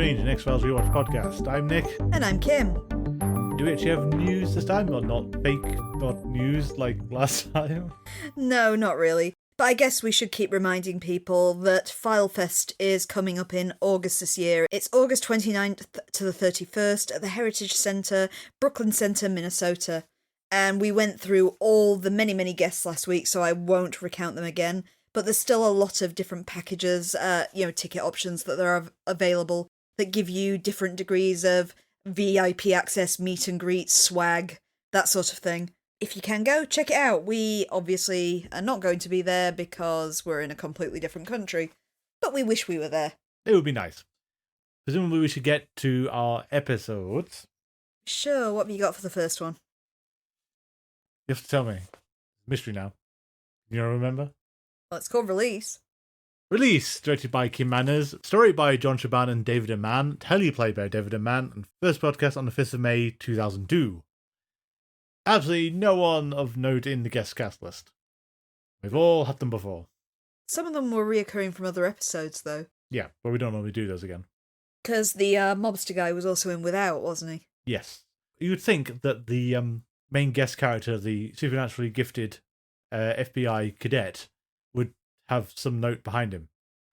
Change, an X-Files Rewatch podcast. I'm Nick. And I'm Kim. Do we actually have news this time, or not fake, not news like last time? No, not really. But I guess we should keep reminding people that FileFest is coming up in August this year. It's August 29th to the 31st at the Heritage Center, Brooklyn Center, Minnesota. And we went through all the many guests last week, so I won't recount them again. But there's still a lot of different packages, ticket options that are available that give you different degrees of VIP access, meet and greet, swag, that sort of thing. If you can go, check it out. We obviously are not going to be there because we're in a completely different country, but we wish we were there. It would be nice. Presumably we should get to our episodes. Sure, what have you got for the first one? You have to tell me. Mystery now. You don't remember? Well, it's called Release. Release, directed by Kim Manners, story by John Shaban and David and Mann, teleplay by David and Mann, and first broadcast on the 5th of May 2002. Absolutely no one of note in the guest cast list. We've all had them before. Some of them were reoccurring from other episodes, though. Yeah, but we don't normally do those again. Because the mobster guy was also in Without, wasn't he? Yes. You would think that the main guest character, the supernaturally gifted FBI cadet, would have some note behind him.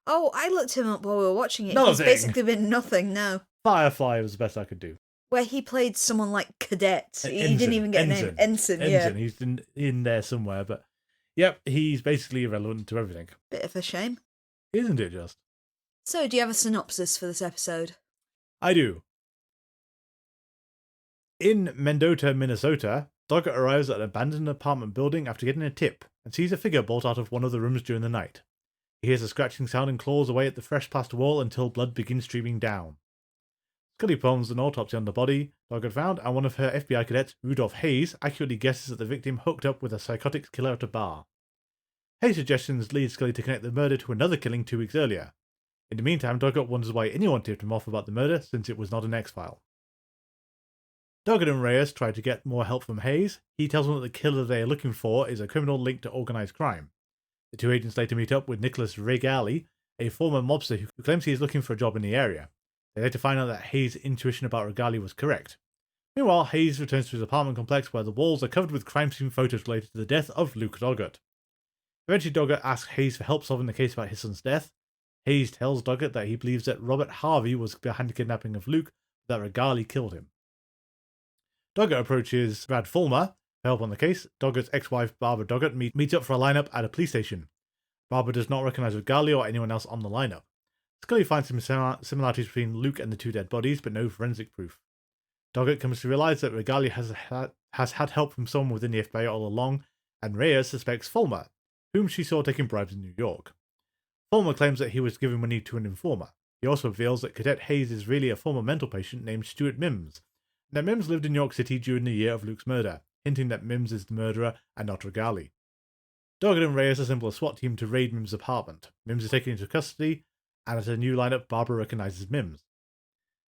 Oh, I looked him up while we were watching it. Nothing. He's basically been nothing now. Firefly was the best I could do. Where he played someone like Cadet. He didn't even get a name. Ensign, yeah. He's in there somewhere, but yep, he's basically irrelevant to everything. Bit of a shame. Isn't it just? So, do you have a synopsis for this episode? I do. In Mendota, Minnesota, Doggett arrives at an abandoned apartment building after getting a tip and sees a figure bolt out of one of the rooms during the night. He hears a scratching sound and claws away at the fresh plaster wall until blood begins streaming down. Scully performs an autopsy on the body Doggett found, and one of her FBI cadets, Rudolph Reyes, accurately guesses that the victim hooked up with a psychotic killer at a bar. Reyes' suggestions lead Scully to connect the murder to another killing 2 weeks earlier. In the meantime, Doggett wonders why anyone tipped him off about the murder, since it was not an X-File. Doggett and Reyes try to get more help from Reyes. He tells them that the killer they are looking for is a criminal linked to organised crime. The two agents later meet up with Nicholas Regali, a former mobster who claims he is looking for a job in the area. They later find out that Reyes' intuition about Regali was correct. Meanwhile, Reyes returns to his apartment complex where the walls are covered with crime scene photos related to the death of Luke Doggett. Eventually, Doggett asks Reyes for help solving the case about his son's death. Reyes tells Doggett that he believes that Robert Harvey was behind the kidnapping of Luke, but that Regali killed him. Doggett approaches Brad Fulmer for help on the case. Doggett's ex-wife Barbara Doggett meets up for a lineup at a police station. Barbara does not recognise Regali or anyone else on the lineup. Scully finds some similarities between Luke and the two dead bodies, but no forensic proof. Doggett comes to realise that Regali has had help from someone within the FBI all along, and Reyes suspects Fulmer, whom she saw taking bribes in New York. Fulmer claims that he was giving money to an informer. He also reveals that Cadet Reyes is really a former mental patient named Stuart Mims, and that Mims lived in New York City during the year of Luke's murder, hinting that Mims is the murderer and not Regali. Doggett and Reyes assemble a SWAT team to raid Mims' apartment. Mims is taken into custody, and at a new lineup, Barbara recognises Mims.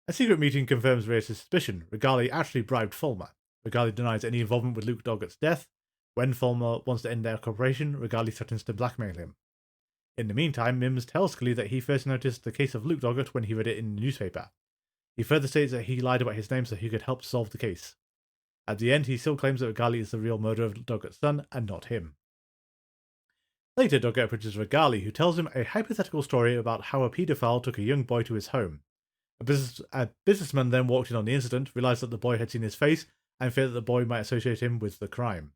A secret meeting confirms Reyes' suspicion. Regali actually bribed Fulmer. Regali denies any involvement with Luke Doggett's death. When Fulmer wants to end their cooperation, Regali threatens to blackmail him. In the meantime, Mims tells Scully that he first noticed the case of Luke Doggett when he read it in the newspaper. He further states that he lied about his name so he could help solve the case. At the end, he still claims that Regali is the real murderer of Doggett's son and not him. Later, Doggett approaches Regali, who tells him a hypothetical story about how a paedophile took a young boy to his home. A businessman then walked in on the incident, realised that the boy had seen his face, and feared that the boy might associate him with the crime.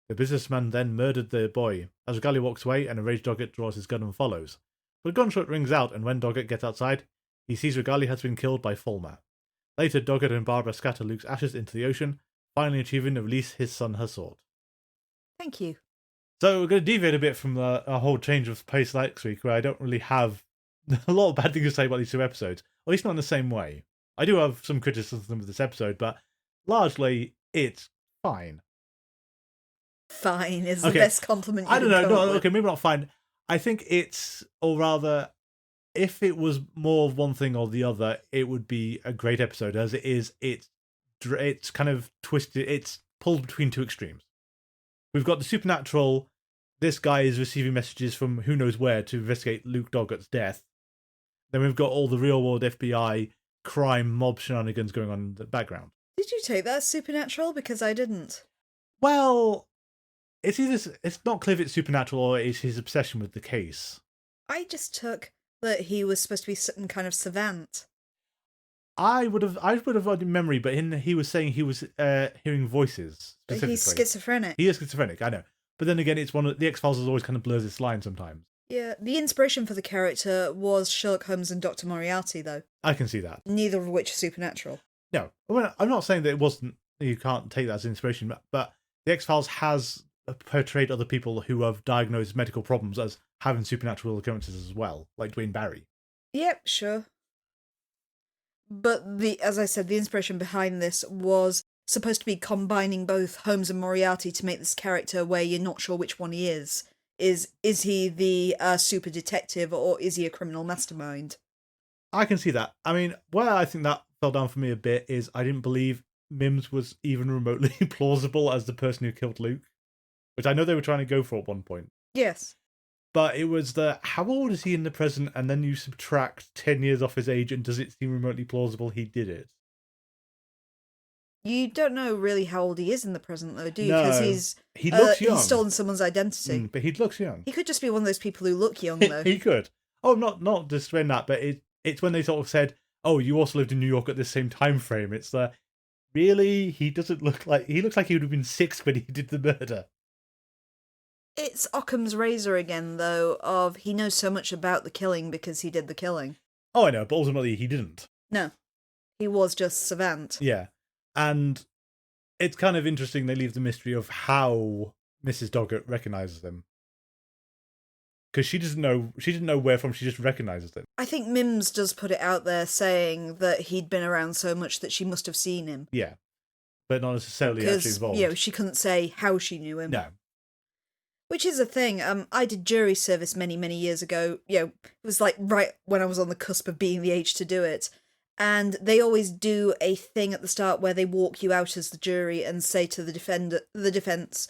The businessman then murdered the boy. As Regali walks away, an enraged Doggett draws his gun and follows. But a gunshot rings out, and when Doggett gets outside, he sees Regali has been killed by Fulmer. Later, Doggett and Barbara scatter Luke's ashes into the ocean, finally achieving to release his son her sword. Thank you. So we're going to deviate a bit from our whole change of pace next week, where I don't really have a lot of bad things to say about these 2 episodes, at least not in the same way. I do have some criticism of this episode, but largely it's fine. Fine is the best compliment you I don't know. No, with. okay, maybe not fine. I think it's, or rather, if it was more of one thing or the other, it would be a great episode. As it is, it's kind of twisted. It's pulled between 2 extremes. We've got the supernatural. This guy is receiving messages from who knows where to investigate Luke Doggett's death. Then we've got all the real world FBI crime mob shenanigans going on in the background. Did you take that as supernatural? Because I didn't. Well, it's not clear if it's supernatural or it's his obsession with the case. I just took that he was supposed to be some kind of savant. I would have had in memory, but he was saying he was hearing voices specifically. He's schizophrenic. He is schizophrenic, I know. But then again, it's one of the X-Files has always kind of blurs its line sometimes. Yeah, the inspiration for the character was Sherlock Holmes and Dr. Moriarty, though. I can see that. Neither of which are supernatural. No, I'm not saying that it wasn't. You can't take that as inspiration, but the X-Files has portrayed other people who have diagnosed medical problems as having supernatural occurrences as well, like Dwayne Barry. Yep, sure. But as I said, the inspiration behind this was supposed to be combining both Holmes and Moriarty to make this character where you're not sure which one he is. Is he the super detective or is he a criminal mastermind? I can see that. I mean, where I think that fell down for me a bit is I didn't believe Mims was even remotely plausible as the person who killed Luke, which I know they were trying to go for at one point. Yes. But it was how old is he in the present, and then you subtract 10 years off his age, and does it seem remotely plausible he did it? You don't know really how old he is in the present, though, do you? No. Because he looks young. He's stolen someone's identity. But he looks young. He could just be one of those people who look young, though. He could. Oh, not destroying that, but it's when they sort of said, oh, you also lived in New York at the same time frame. It's really, he doesn't look like... He looks like he would have been 6 when he did the murder. It's Occam's razor again, though, of he knows so much about the killing because he did the killing. Oh, I know, but ultimately he didn't. No. He was just savant. Yeah. And it's kind of interesting they leave the mystery of how Mrs. Doggett recognises him. Because she didn't know where from, she just recognises him. I think Mims does put it out there saying that he'd been around so much that she must have seen him. Yeah. But not necessarily actually involved. Because, she couldn't say how she knew him. No. Which is a thing. I did jury service many, many years ago. It was like right when I was on the cusp of being the age to do it. And they always do a thing at the start where they walk you out as the jury and say to the defence,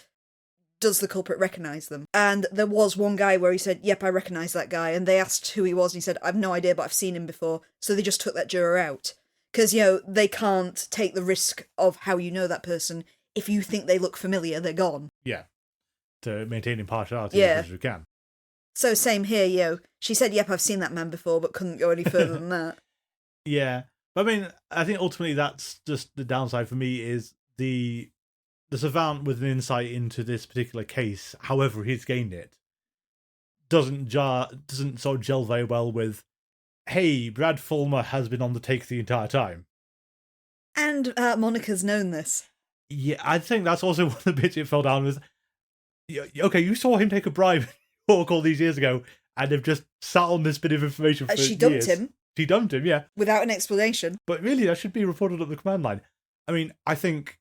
does the culprit recognise them? And there was one guy where he said, yep, I recognise that guy. And they asked who he was and he said, I've no idea, but I've seen him before. So they just took that juror out. Because, they can't take the risk of how you know that person. If you think they look familiar, they're gone. Yeah. To maintain impartiality as much as you can. So same here, she said, yep, I've seen that man before, but couldn't go any further than that. Yeah. But I mean, I think ultimately that's just the downside for me is the savant with an insight into this particular case, however he's gained it, doesn't sort of gel very well with, hey, Brad Fulmer has been on the take the entire time. And Monica's known this. Yeah, I think that's also one of the bits it fell down with. Okay, you saw him take a bribe all these years ago, and have just sat on this bit of information for She dumped years. him. She dumped him, yeah. Without an explanation. But really, that should be reported up the command line. I mean, I think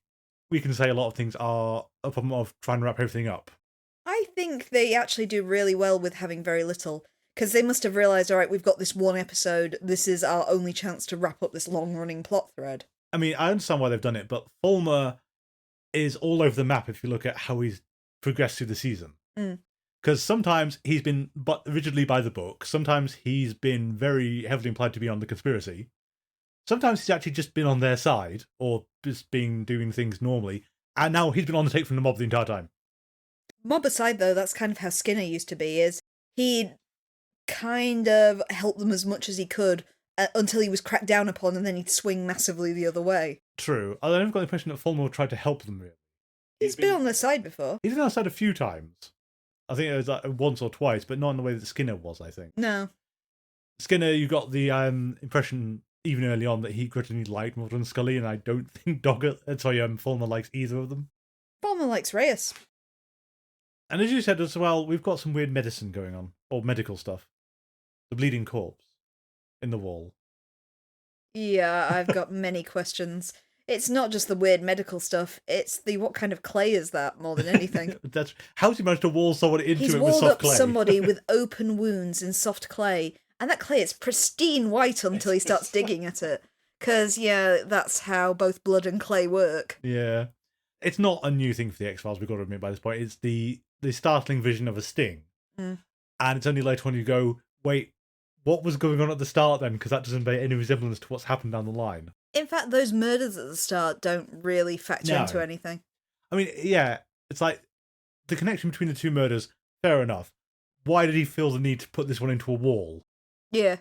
we can say a lot of things are a problem of trying to wrap everything up. I think they actually do really well with having very little. Because they must have realised, all right, we've got this one episode, this is our only chance to wrap up this long-running plot thread. I mean, I understand why they've done it, but Fulmer is all over the map if you look at how he's progressed through the season. Because sometimes he's been rigidly by the book, sometimes he's been very heavily implied to be on the conspiracy, sometimes he's actually just been on their side, or just doing things normally, and now he's been on the take from the mob the entire time. Mob aside, though, that's kind of how Skinner used to be, is he'd kind of help them as much as he could until he was cracked down upon, and then he'd swing massively the other way. True. I never got the impression that Fulmer tried to help them, really. He's been on their side before. He's been on their side a few times. I think it was like once or twice, but not in the way that Skinner was, I think. No. Skinner, you got the impression, even early on, that he grudgingly liked Mulder and Scully, and I don't think Fulmer likes either of them. Fulmer likes Reyes. And as you said as well, we've got some weird medicine going on, or medical stuff. The bleeding corpse in the wall. Yeah, I've got many questions. It's not just the weird medical stuff, it's the what kind of clay is that more than anything. How's he managed to wall someone into He's it with walled soft up clay? somebody with open wounds in soft clay, and that clay is pristine white until he starts digging at it. Because, that's how both blood and clay work. Yeah. It's not a new thing for the X-Files, we've got to admit by this point. It's the startling vision of a sting. And it's only later when you go, wait, what was going on at the start then? Because that doesn't bear any resemblance to what's happened down the line. In fact, those murders at the start don't really factor No. into anything. I mean, yeah, it's like the connection between the two murders, fair enough. Why did he feel the need to put this one into a wall? Yeah.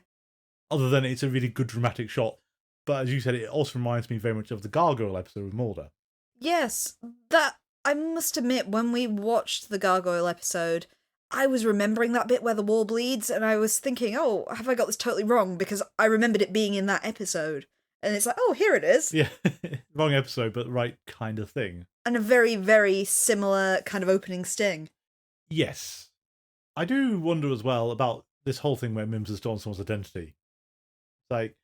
Other than it's a really good dramatic shot. But as you said, it also reminds me very much of the Gargoyle episode with Mulder. Yes, that, I must admit, when we watched the Gargoyle episode, I was remembering that bit where the wall bleeds, and I was thinking, oh, have I got this totally wrong? Because I remembered it being in that episode. And it's like, oh, here it is. Yeah, wrong episode, but right kind of thing. And a very, very similar kind of opening sting. Yes. I do wonder as well about this whole thing where Mims has stolen someone's identity. Like,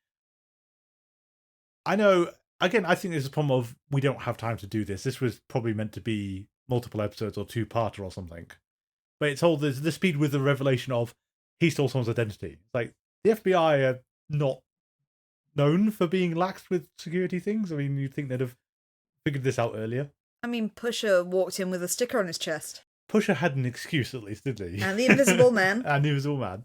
I know, again, I think there's a problem of we don't have time to do this. This was probably meant to be multiple episodes or two-parter or something. But it's all the speed with the revelation of he stole someone's identity. Like, the FBI are not known for being lax with security things. I mean, you'd think they'd have figured this out earlier. I mean, Pusher walked in with a sticker on his chest. Pusher had an excuse at least, didn't he? And the Invisible Man. And the Invisible Man.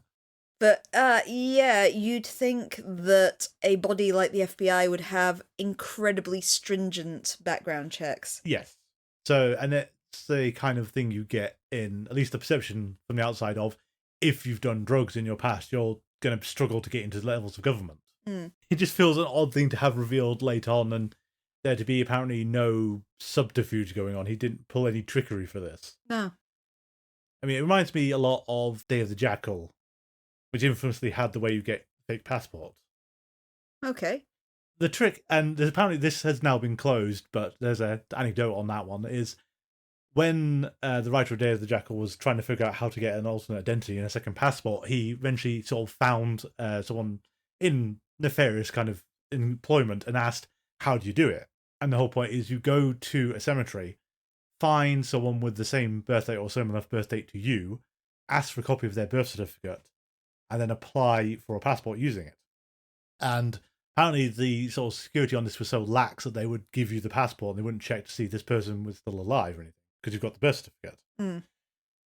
But, yeah, you'd think that a body like the FBI would have incredibly stringent background checks. Yes. So, and it's the kind of thing you get in, at least the perception from the outside of, if you've done drugs in your past, you're going to struggle to get into levels of government. It just feels an odd thing to have revealed late on, and there to be apparently no subterfuge going on. He didn't pull any trickery for this. No. I mean, it reminds me a lot of Day of the Jackal, which infamously had the way you get fake passports. Okay. The trick, and apparently this has now been closed, but there's an anecdote on that one, is when the writer of Day of the Jackal was trying to figure out how to get an alternate identity and a second passport, he eventually sort of found someone in nefarious kind of employment and asked, how do you do it? And the whole point is you go to a cemetery, find someone with the same birthday or similar birth date to you, ask for a copy of their birth certificate, and then apply for a passport using it. And apparently the sort of security on this was so lax that they would give you the passport and they wouldn't check to see if this person was still alive or anything, because you've got the birth certificate.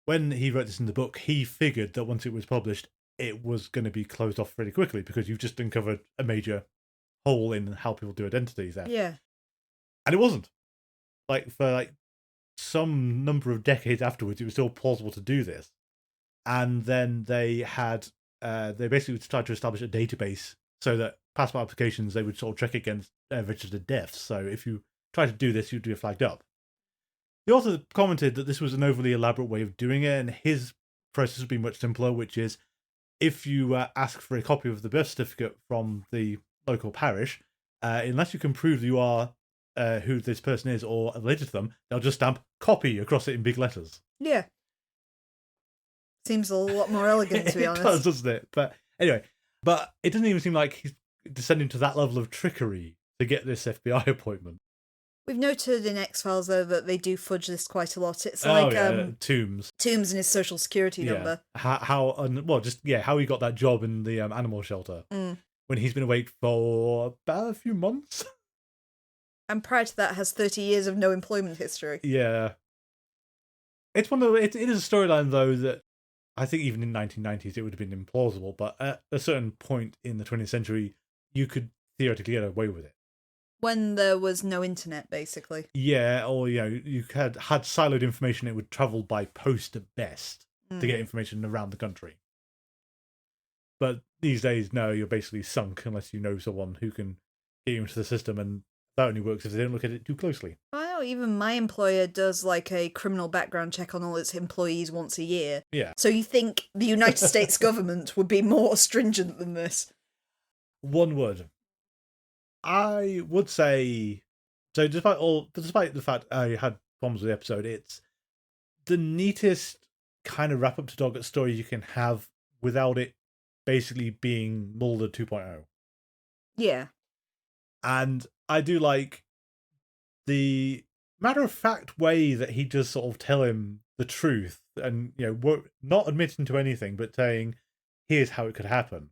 When he wrote this in the book, he figured that once it was published, it was going to be closed off really quickly because you've just uncovered a major hole in how people do identities there. Yeah. And it wasn't. For some number of decades afterwards, it was still plausible to do this. And then they had, they basically tried to establish a database so that passport applications, they would sort of check against registered deaths. So if you try to do this, you'd be flagged up. The author commented that this was an overly elaborate way of doing it, and his process would be much simpler, which is if you ask for a copy of the birth certificate from the local parish, unless you can prove you are who this person is or related to them, they'll just stamp copy across it in big letters. Yeah. Seems a lot more elegant, to be honest. It does, doesn't it? But anyway, but it doesn't even seem like he's descending to that level of trickery to get this FBI appointment. We've noted in X-Files, though, that they do fudge this quite a lot. It's Toombs. Toombs and his social security number. How he got that job in the animal shelter when he's been awake for about a few months. And prior to that, has 30 years of no employment history. Yeah. It's one of it is a storyline, though, that I think even in 1990s it would have been implausible, but at a certain point in the 20th century, you could theoretically get away with it. When there was no internet, basically. Yeah, or you had siloed information. It would travel by post at best to get information around the country. But these days, no, you're basically sunk unless you know someone who can get you into the system, and that only works if they don't look at it too closely. I know, even my employer does a criminal background check on all its employees once a year. Yeah. So you think the United States government would be more stringent than this? One would. I would say, so despite the fact I had problems with the episode, it's the neatest kind of wrap up to Doggett story you can have without it basically being Mulder 2.0. Yeah. And I do like the matter-of-fact way that he does sort of tell him the truth and, not admitting to anything, but saying, here's how it could happen.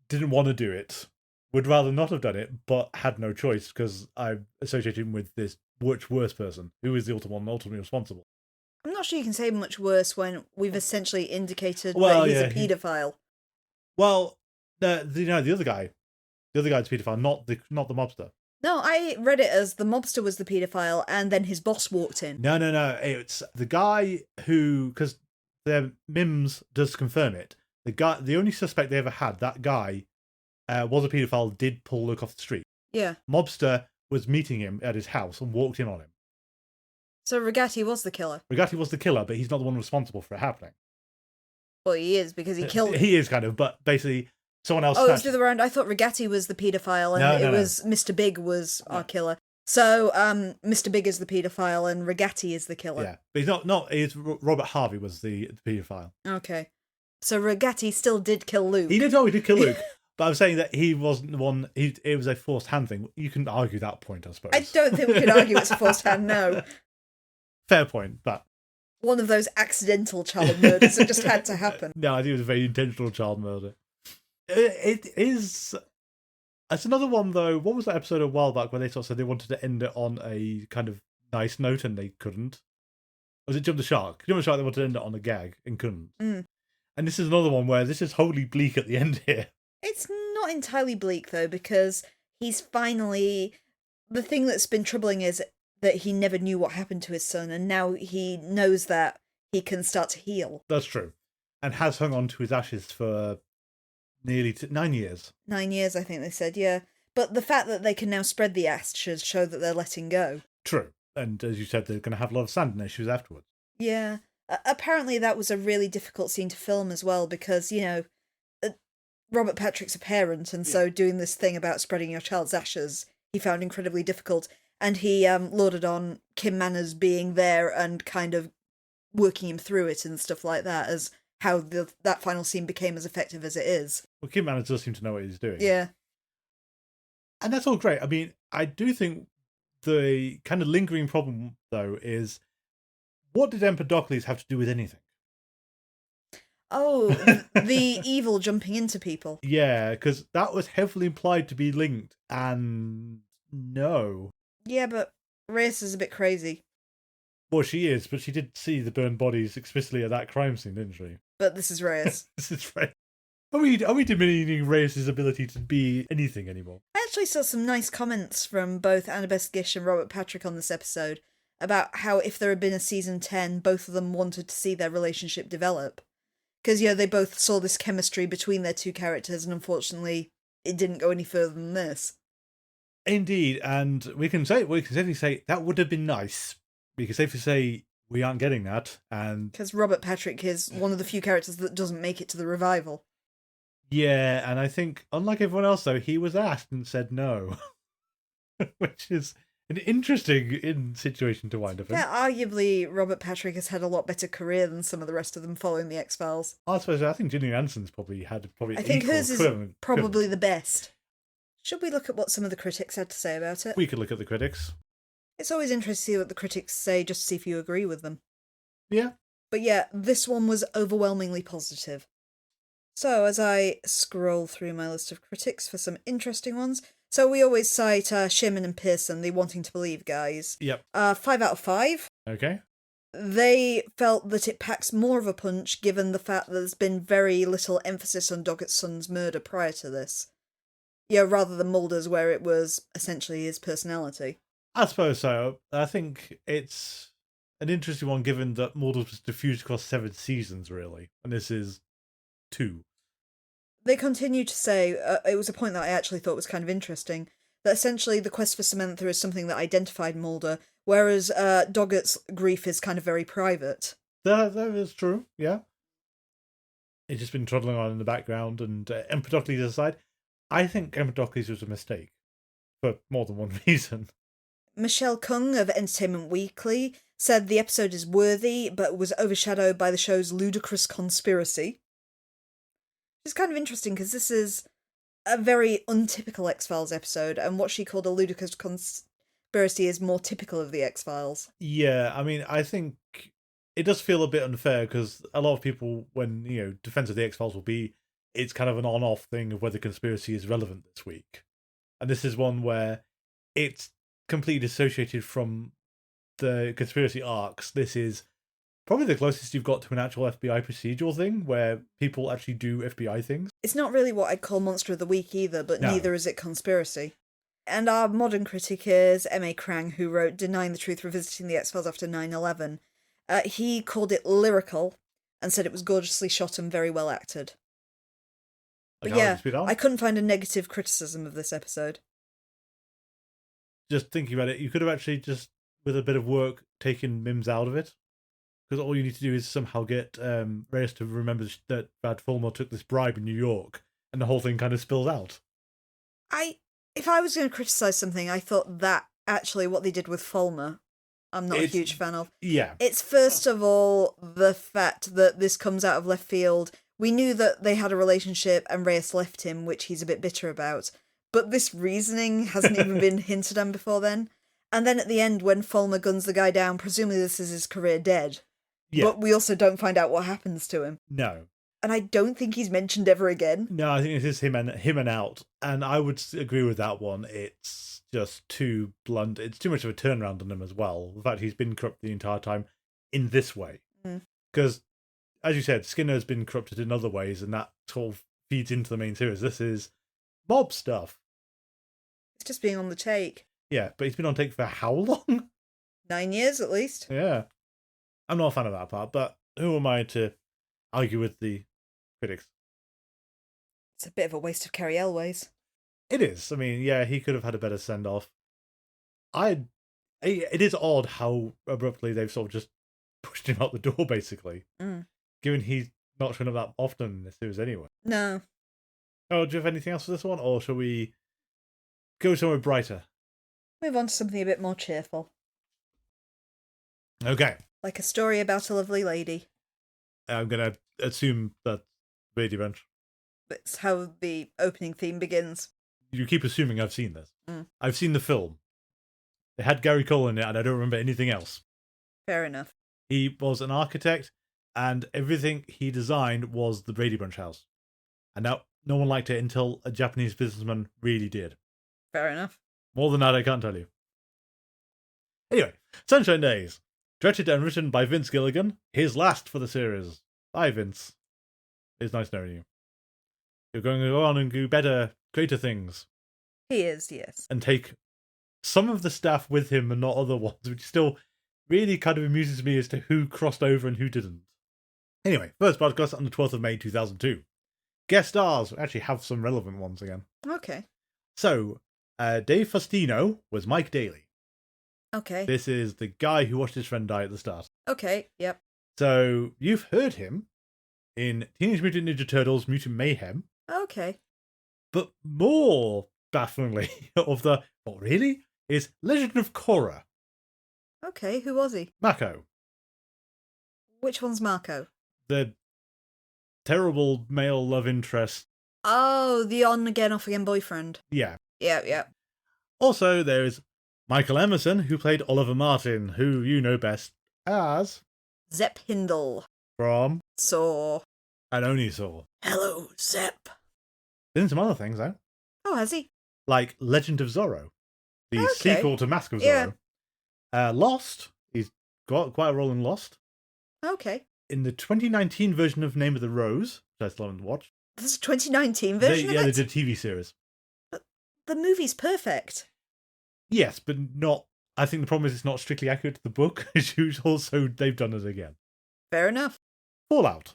Didn't want to do it. Would rather not have done it, but had no choice because I associated him with this much worse person who is the ultimately responsible. I'm not sure you can say much worse when we've essentially indicated Well, that he's yeah, a paedophile. Well, the other guy. The other guy's paedophile, not the mobster. No, I read it as the mobster was the paedophile, and then his boss walked in. No. It's the guy who, because the Mims does confirm it. The only suspect they ever had, that guy, was a paedophile. Did pull Luke off the street. Yeah. Mobster was meeting him at his house and walked in on him. So Rigatti was the killer. Rigatti was the killer, but he's not the one responsible for it happening. Well, he is, because he killed him. He is kind of, but basically someone else. Oh, it's the other way around. I thought Rigatti was the paedophile, and it was Mr. Big was our killer. So, Mr. Big is the paedophile, and Rigatti is the killer. Yeah, but he's not. It's Robert Harvey was the paedophile. Okay, so Rigatti still did kill Luke. He did kill Luke. But I'm saying that he wasn't the one. It was a forced hand thing. You can argue that point, I suppose. I don't think we can argue it's a forced hand. No. Fair point, but one of those accidental child murders that just had to happen. No, I think it was a very intentional child murder. It is. It's another one though. What was that episode a while back where they sort of said they wanted to end it on a kind of nice note and they couldn't? Or was it Jump the Shark? Jump the Shark, they wanted to end it on a gag and couldn't. Mm. And this is another one where this is wholly bleak at the end here. It's not entirely bleak though, because he's finally. The thing that's been troubling is that he never knew what happened to his son, and now he knows that he can start to heal. That's true. And has hung on to his ashes for nearly 9 years. 9 years, I think they said, yeah. But the fact that they can now spread the ashes show that they're letting go. True. And as you said, they're going to have a lot of sand issues afterwards. Yeah. Apparently that was a really difficult scene to film as well, because, Robert Patrick's a parent, and so doing this thing about spreading your child's ashes, he found incredibly difficult. And he lauded on Kim Manners being there and kind of working him through it and stuff like that, as how that final scene became as effective as it is. Well, Kim Manners does seem to know what he's doing. Yeah. And that's all great. I mean, I do think the kind of lingering problem, though, is what did Empedocles have to do with anything? Oh, the evil jumping into people. Yeah, because that was heavily implied to be linked, and no. Yeah, but Reyes is a bit crazy. Well, she is, but she did see the burned bodies explicitly at that crime scene, didn't she? But this is Reyes. This is Reyes. Are we diminishing Reyes' ability to be anything anymore? I actually saw some nice comments from both Annabeth Gish and Robert Patrick on this episode about how if there had been a season 10, both of them wanted to see their relationship develop. Because, they both saw this chemistry between their two characters, and unfortunately, it didn't go any further than this. Indeed, and we can safely say that would have been nice. We can safely say we aren't getting that, and because Robert Patrick is one of the few characters that doesn't make it to the revival. Yeah, and I think, unlike everyone else, though, he was asked and said no, which is an interesting situation to wind up in. Yeah, arguably Robert Patrick has had a lot better career than some of the rest of them following the X-Files. I suppose I think Gillian Anderson's probably had I think hers is probably the best. Should we look at what some of the critics had to say about it? We could look at the critics. It's always interesting to see what the critics say, just to see if you agree with them. Yeah. But yeah, this one was overwhelmingly positive. So, as I scroll through my list of critics for some interesting ones, so we always cite Sherman and Pearson, the Wanting to Believe guys. Yep. 5 out of 5. Okay. They felt that it packs more of a punch, given the fact that there's been very little emphasis on Doggett's son's murder prior to this. Yeah, rather than Mulder's, where it was essentially his personality. I suppose so. I think it's an interesting one, given that Mulder was diffused across 7 seasons, really, and this is 2. They continue to say, it was a point that I actually thought was kind of interesting, that essentially the quest for Samantha is something that identified Mulder, whereas Doggett's grief is kind of very private. That is true, yeah. It's just been trundling on in the background, and Empedocles aside, I think Empedocles was a mistake, for more than one reason. Michelle Kung of Entertainment Weekly said the episode is worthy, but was overshadowed by the show's ludicrous conspiracy. It's kind of interesting because this is a very untypical X-Files episode, and what she called a ludicrous conspiracy is more typical of the X-Files. Yeah, I mean, I think it does feel a bit unfair because a lot of people, when, defense of the X-Files will be, it's kind of an on-off thing of whether conspiracy is relevant this week. And this is one where it's completely dissociated from the conspiracy arcs. This is Probably the closest you've got to an actual FBI procedural thing where people actually do FBI things. It's not really what I'd call Monster of the Week either, but No. neither is it Conspiracy. And our modern critic is M.A. Krang, who wrote Denying the Truth, Revisiting the X-Files After 9/11. He called it lyrical and said it was gorgeously shot and very well acted. Like, But yeah, I couldn't find a negative criticism of this episode. Just thinking about it, you could have actually just, with a bit of work, taken Mims out of it. Because all you need to do is somehow get Reyes to remember that Fulmer took this bribe in New York, and the whole thing kind of spills out. If I was going to criticise something, I thought that actually what they did with Fulmer, I'm not a huge fan of. Yeah. It's first of all the fact that this comes out of left field. We knew that they had a relationship and Reyes left him, which he's a bit bitter about. But this reasoning hasn't even been hinted on before then. And then at the end, when Fulmer guns the guy down, presumably this is his career dead. Yeah. But we also don't find out what happens to him. No. And I don't think he's mentioned ever again. No, I think it is him and out. And I would agree with that one. It's just too blunt. It's too much of a turnaround on him as well. The fact he's been corrupt the entire time in this way. Because, as you said, Skinner's been corrupted in other ways, and that sort of feeds into the main series. This is mob stuff. It's just being on the take. Yeah, but he's been on take for how long? 9 years at least. Yeah. I'm not a fan of that part, but who am I to argue with the critics? It's a bit of a waste of Carrie Elway's. It is. I mean, yeah, he could have had a better send-off. It is odd how abruptly they've sort of just pushed him out the door, basically. Given he's not shown up that often in this series anyway. No. Oh, do you have anything else for this one? Or shall we go somewhere brighter? Move on to something a bit more cheerful. Okay. Like a story about a lovely lady. I'm going to assume that Brady Bunch. That's how the opening theme begins. You keep assuming I've seen this. I've seen the film. It had Gary Cole in it, and I don't remember anything else. Fair enough. He was an architect, and everything he designed was the Brady Bunch house. And now no one liked it until a Japanese businessman really did. Fair enough. More than that, I can't tell you. Anyway, Sunshine Days. Directed and written by Vince Gilligan. His last for the series. Bye, Vince. It's nice knowing you. You're going to go on and do better, greater things. He is, yes. And take some of the staff with him and not other ones, which still really kind of amuses me as to who crossed over and who didn't. Anyway, first podcast on the 12th of May 2002. Guest stars actually have some relevant ones again. Okay. So, Dave Faustino was Mike Daly. Okay. This is the guy who watched his friend die at the start. Okay, yep. So, you've heard him in Teenage Mutant Ninja Turtles Mutant Mayhem. Okay. But more bafflingly, of the, what really, is Legend of Korra. Okay, who was he? Mako. Which one's Marco? The terrible male love interest. Oh, the on-again, off-again boyfriend. Yeah. Yeah. Also, there is Michael Emerson, who played Oliver Martin, who you know best as Zep Hindle. From Saw. And only Saw. Hello, Zep. Then some other things, though. Oh, has he? Like Legend of Zorro, the sequel to Mask of Yeah. Zorro. Lost. He's got quite a role in Lost. Okay. In the 2019 version of Name of the Rose, which I still haven't watched. This is a 2019 version of it? They did a TV series. But the movie's perfect. Yes, but not... I think the problem is it's not strictly accurate to the book, as usual, so they've done it again. Fair enough. Fallout.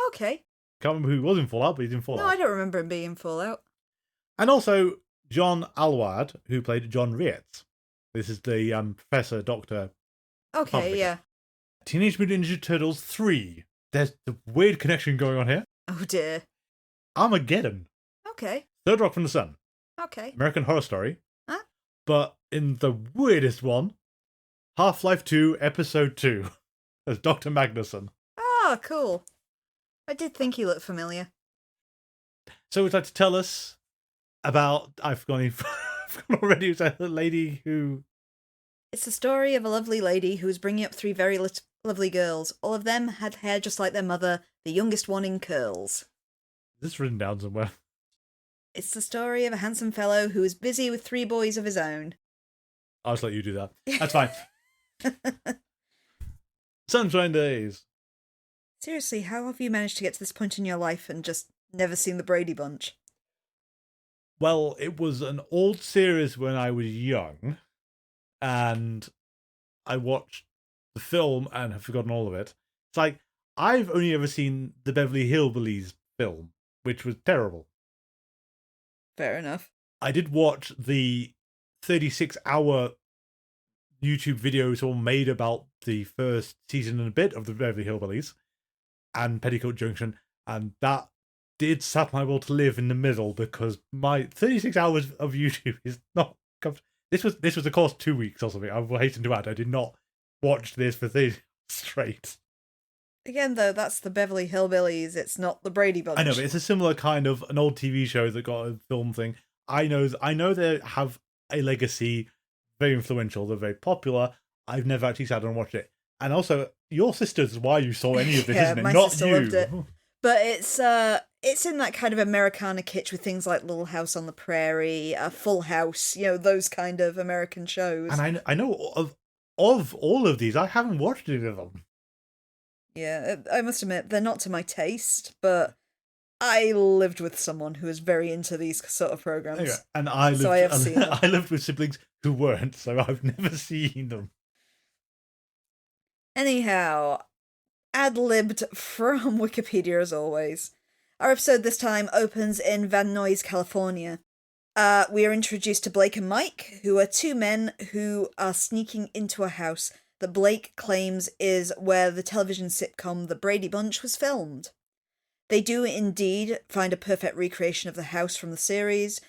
Okay. Can't remember who he was in Fallout, but he's in Fallout. No, I don't remember him being in Fallout. And also John Alward, who played John Reyes. This is the professor, doctor. Okay, public. yeah. Teenage Mutant Ninja Turtles 3. There's a weird connection going on here. Oh dear. Armageddon. Okay. Third Rock from the Sun. Okay. American Horror Story. Huh? But in the weirdest one, Half-Life 2, Episode 2. As Dr. Magnuson. Ah, cool. I did think he looked familiar. So would you like to tell us about... I've gone already. Is that the lady who... It's the story of a lovely lady who was bringing up three very lovely girls. All of them had hair just like their mother, the youngest one in curls. Is this written down somewhere? It's the story of a handsome fellow who is busy with three boys of his own. I'll just let you do that. That's fine. Sunshine days. Seriously, how have you managed to get to this point in your life and just never seen the Brady Bunch? Well, it was an old series when I was young, and I watched the film and have forgotten all of it. It's like, I've only ever seen the Beverly Hillbillies film, which was terrible. Fair enough. I did watch the 36-hour YouTube videos all made about the first season and a bit of the Beverly Hillbillies and Petticoat Junction, and that did sap my will to live in the middle because my 36 hours of YouTube is not. This was of course 2 weeks or something. I will hasten to add, I did not watch this for 30 straight. Again, though, that's the Beverly Hillbillies. It's not the Brady Bunch. I know, but it's a similar kind of an old TV show that got a film thing. I know they have a legacy, very influential. They're very popular. I've never actually sat down and watched it. And also, your sister's why you saw any of this, Yeah, isn't it? my Not sister you. loved it. But it's in that kind of Americana kitsch with things like Little House on the Prairie, Full House, those kind of American shows. And I know of all of these, I haven't watched any of them. Yeah, I must admit, they're not to my taste, but I lived with someone who was very into these sort of programs. Anyway, and I lived with siblings who weren't, so I've never seen them. Anyhow, ad-libbed from Wikipedia as always. Our episode this time opens in Van Nuys, California. We are introduced to Blake and Mike, who are two men who are sneaking into a house that Blake claims is where the television sitcom The Brady Bunch was filmed. They do indeed find a perfect recreation of the house from the series.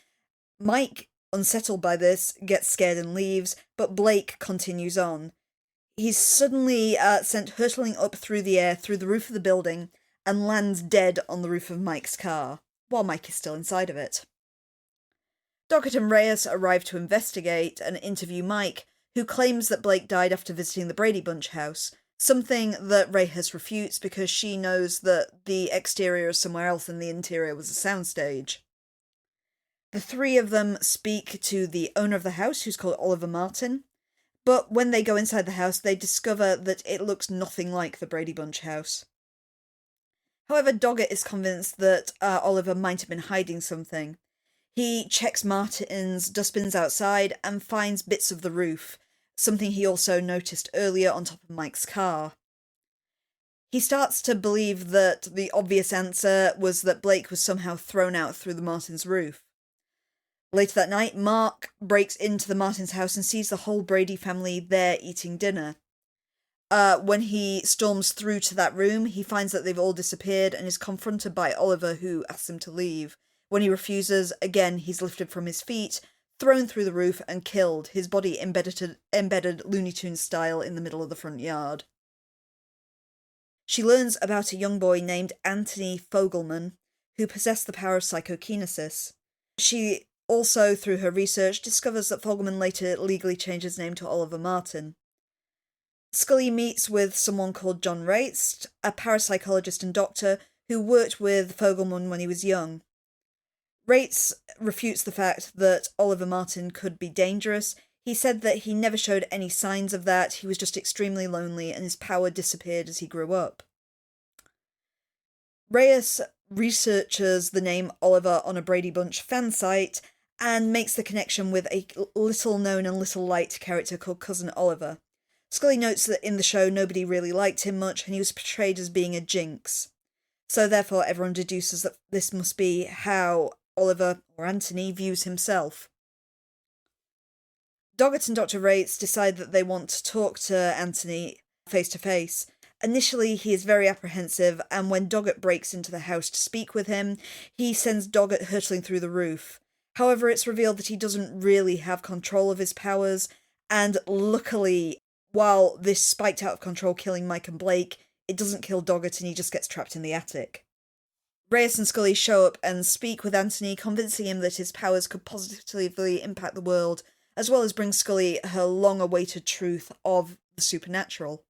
Mike, unsettled by this, gets scared and leaves, but Blake continues on. He's suddenly sent hurtling up through the air through the roof of the building and lands dead on the roof of Mike's car, while Mike is still inside of it. Doggett and Reyes arrive to investigate and interview Mike, who claims that Blake died after visiting the Brady Bunch house, something that Reyes refutes because she knows that the exterior is somewhere else and the interior was a soundstage. The three of them speak to the owner of the house, who's called Oliver Martin, but when they go inside the house, they discover that it looks nothing like the Brady Bunch house. However, Doggett is convinced that Oliver might have been hiding something. He checks Martin's dustbins outside and finds bits of the roof, something he also noticed earlier on top of Mike's car. He starts to believe that the obvious answer was that Blake was somehow thrown out through the Martins' roof. Later that night, Mark breaks into the Martins' house and sees the whole Brady family there eating dinner. When he storms through to that room, he finds that they've all disappeared and is confronted by Oliver, who asks him to leave. When he refuses, again he's lifted from his feet, thrown through the roof and killed, his body embedded Looney Tunes style in the middle of the front yard. She learns about a young boy named Anthony Fogelman, who possessed the power of psychokinesis. She also, through her research, discovers that Fogelman later legally changed his name to Oliver Martin. Scully meets with someone called John Reyes, a parapsychologist and doctor who worked with Fogelman when he was young. Reyes refutes the fact that Oliver Martin could be dangerous. He said that he never showed any signs of that, he was just extremely lonely and his power disappeared as he grew up. Reyes researches the name Oliver on a Brady Bunch fan site and makes the connection with a little-known and little-liked character called Cousin Oliver. Scully notes that in the show nobody really liked him much and he was portrayed as being a jinx. So therefore everyone deduces that this must be how Oliver, or Anthony, views himself. Doggett and Dr. Reyes decide that they want to talk to Anthony face to face. Initially, he is very apprehensive, and when Doggett breaks into the house to speak with him, he sends Doggett hurtling through the roof. However, it's revealed that he doesn't really have control of his powers, and luckily, while this spiked out of control killing Mike and Blake, it doesn't kill Doggett and he just gets trapped in the attic. Reyes and Scully show up and speak with Anthony, convincing him that his powers could positively impact the world, as well as bring Scully her long-awaited truth of the supernatural.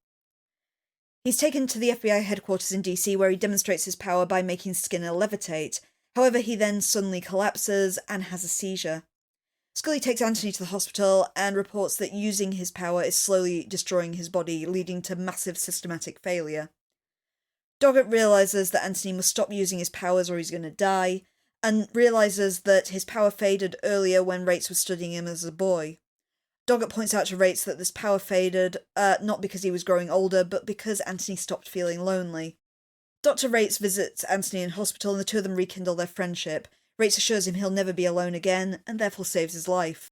He's taken to the FBI headquarters in DC, where he demonstrates his power by making Skinner levitate. However, he then suddenly collapses and has a seizure. Scully takes Anthony to the hospital and reports that using his power is slowly destroying his body, leading to massive systematic failure. Doggett realises that Anthony must stop using his powers or he's going to die, and realises that his power faded earlier when Reyes was studying him as a boy. Doggett points out to Reyes that this power faded, not because he was growing older, but because Anthony stopped feeling lonely. Dr. Reyes visits Anthony in hospital and the two of them rekindle their friendship. Reyes assures him he'll never be alone again, and therefore saves his life.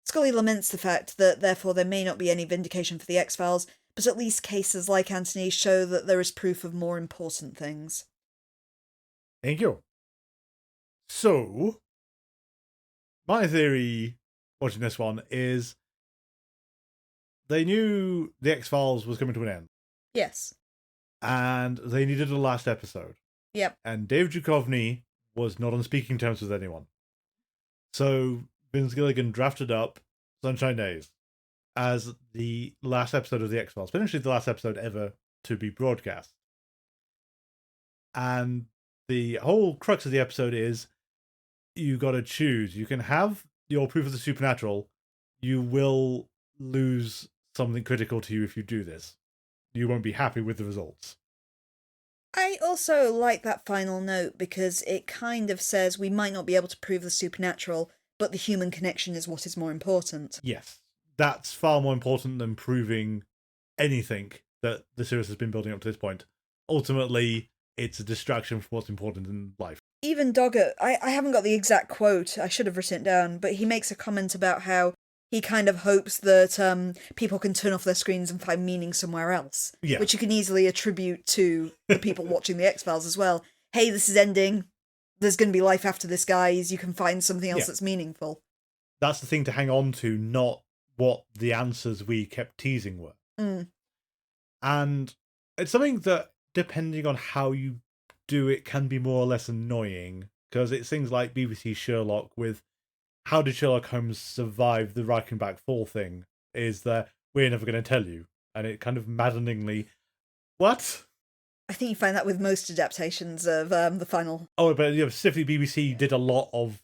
Scully laments the fact that therefore there may not be any vindication for the X-Files, but at least cases like Anthony show that there is proof of more important things. Thank you. So, my theory watching this one is they knew the X-Files was coming to an end. Yes. And they needed a last episode. Yep. And David Duchovny was not on speaking terms with anyone. So Vince Gilligan drafted up Sunshine Days as the last episode of the X-Files, potentially the last episode ever to be broadcast. And the whole crux of the episode is you got to choose. You can have your proof of the supernatural. You will lose something critical to you if you do this. You won't be happy with the results. I also like that final note because it kind of says we might not be able to prove the supernatural, but the human connection is what is more important. Yes. That's far more important than proving anything that the series has been building up to this point. Ultimately, it's a distraction from what's important in life. Even Doggett, I haven't got the exact quote, I should have written it down, but he makes a comment about how he kind of hopes that people can turn off their screens and find meaning somewhere else. Yeah. Which you can easily attribute to the people watching the X-Files as well. Hey, this is ending. There's going to be life after this, guys. You can find something else that's meaningful. That's the thing to hang on to, not what the answers we kept teasing were. Mm. And it's something that, depending on how you do it, can be more or less annoying. Because it's things like BBC Sherlock with how did Sherlock Holmes survive the Reichenbach Fall thing? Is that we're never going to tell you. And it kind of maddeningly, what? I think you find that with most adaptations of the final. Oh, but specifically BBC did a lot of